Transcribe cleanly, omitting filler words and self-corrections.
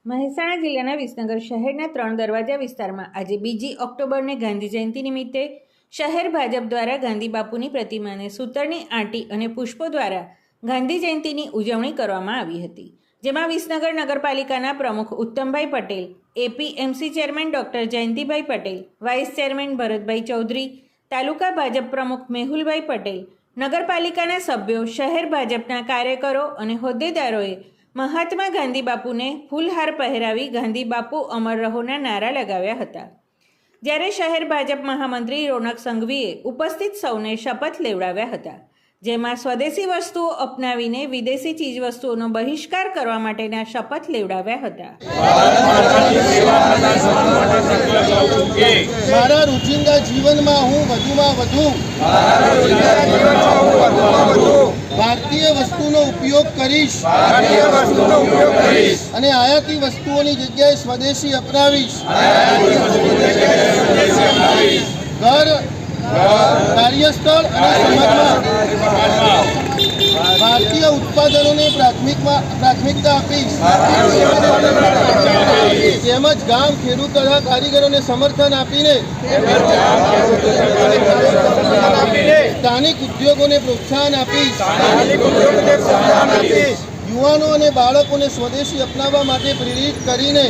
મહેસાણા જિલ્લાના વિસનગર શહેરના 3 દરવાજા વિસ્તારમાં આજે 2 ઓક્ટોબરને ગાંધી જયંતિ નિમિત્તે શહેર ભાજપ દ્વારા ગાંધી બાપુની પ્રતિમાને સૂતરની આંટી અને પુષ્પો દ્વારા ગાંધી જયંતિની ઉજવણી કરવામાં આવી હતી, જેમાં વિસનગર નગરપાલિકાના પ્રમુખ Uttambhai Patel, APMC chairman doctor Jayantibhai Patel, vice chairman Bharatbhai Chaudhary, તાલુકા ભાજપ પ્રમુખ મેહુલભાઈ પટેલ, નગરપાલિકાના સભ્યો, શહેર ભાજપના કાર્યકરો અને હોદ્દેદારોએ મહાત્મા ગાંધી બાપુને ફૂલહાર પહેરાવી ગાંધી બાપુ અમર રહોના નારા લગાવ્યા હતા, જ્યારે શહેર ભાજપ મહામંત્રી રોનક સંઘવીએ ઉપસ્થિત સૌને શપથ લેવડાવ્યા હતા, જેમાં સ્વદેશી વસ્તુઓ અપનાવીને વિદેશી ચીજવસ્તુઓનો બહિષ્કાર કરવા માટેના શપથ લેવડાવ્યા હતા। મારા રોજિંદા જીવનમાં હું વધુમાં વધુ ભારતીય વસ્તુનો ઉપયોગ કરીશ અને આયાતી વસ્તુઓની જગ્યાએ સ્વદેશી અપનાવીશ। ઘર, કાર્યસ્થળ અને સમાજમાં ભારતીય ઉત્પાદનોને પ્રાથમિકતા આપીશ, તેમજ ગામ, ખેડૂત તથા કારીગરોને સમર્થન આપીને સ્થાનિક ઉદ્યોગોને પ્રોત્સાહન આપીશ। યુવાનો અને બાળકોને સ્વદેશી અપનાવવા માટે પ્રેરિત કરીને